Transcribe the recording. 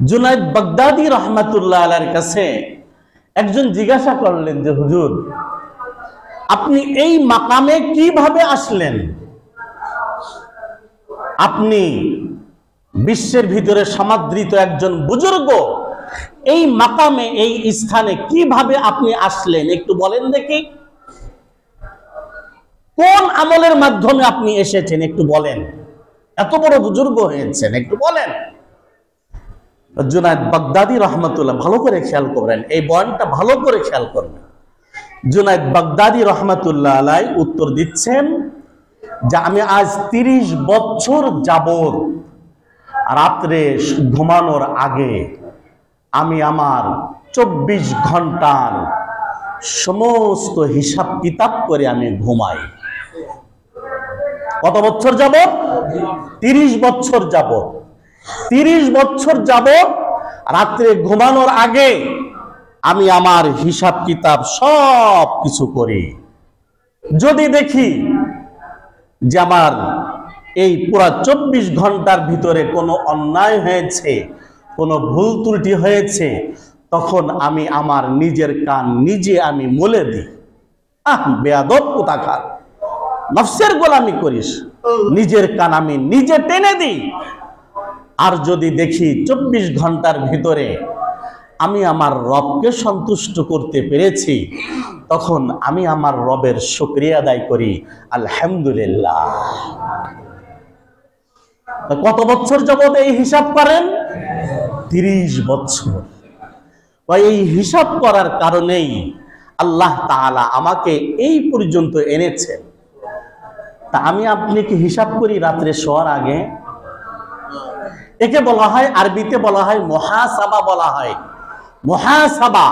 Junaid Baghdadi রহমাতুল্লাহ আলাইহির কাছে একজন জিজ্ঞাসা করলেন যে হুজুর, আপনি এই মাকামে কিভাবে আসলেন? আপনি বিশ্বের ভিতরে সমাদৃত একজন বুজুর্গ, এই মাকামে, এই স্থানে কিভাবে আপনি আসলেন একটু বলেন দেখি। কোন আমলের মাধ্যমে আপনি এসেছেন একটু বলেন। এত বড় বুজুর্গ হয়েছেন, একটু বলেন। জুনায়েদ বাগদাদী রহমাতুল্লাহ, ভালো করে খেয়াল করবেন, এই বয়ানটা ভালো করে খেয়াল করবেন। জুনায়েদ বাগদাদী রহমাতুল্লাহ আলাইহি উত্তর দিচ্ছেন যে আমি আজ 30 বছর যাবত রাত্রে ঘুমানোর আগে আমি আমার 24 ঘন্টার সমস্ত হিসাব কিতাব করে আমি ঘুমাই। কত বছর যাবত? 30 বছর যাবত। 30 বছর যাবত রাত্রে ঘুমানোর আগে আমি আমার হিসাব কিতাব সব কিছু করি। যদি দেখি যে আমার এই পুরা 24 ঘন্টার ভিতরে কোনো অন্যায় হয়েছে, কোনো ভুল ত্রুটি হয়েছে, তখন আমি আমার নিজের কান নিজে আমি মলে দিই। বেয়াদব কোথাকার, নফসের গোলামি করিস, নিজের কান আমি নিজে টেনে দিই। আর যদি দেখি 24 ঘন্টার ভিতরে আমি আমার রবকে সন্তুষ্ট করতে পেরেছি, তখন আমি আমার রবের শুকরিয়া আদায় করি, আলহামদুলিল্লাহ। কত বছর যাবত এই হিসাব করেন? 30 বছর। এই হিসাব করার কারণেই আল্লাহ তাআলা আমাকে এই পর্যন্ত এনেছেন। তা আমি আপনি কি হিসাব করি রাত্রে শোয়ার আগে? একে বলা হয়, আরবিতে বলা হয় মুহাসাবা, বলা হয় মুহাসাবা।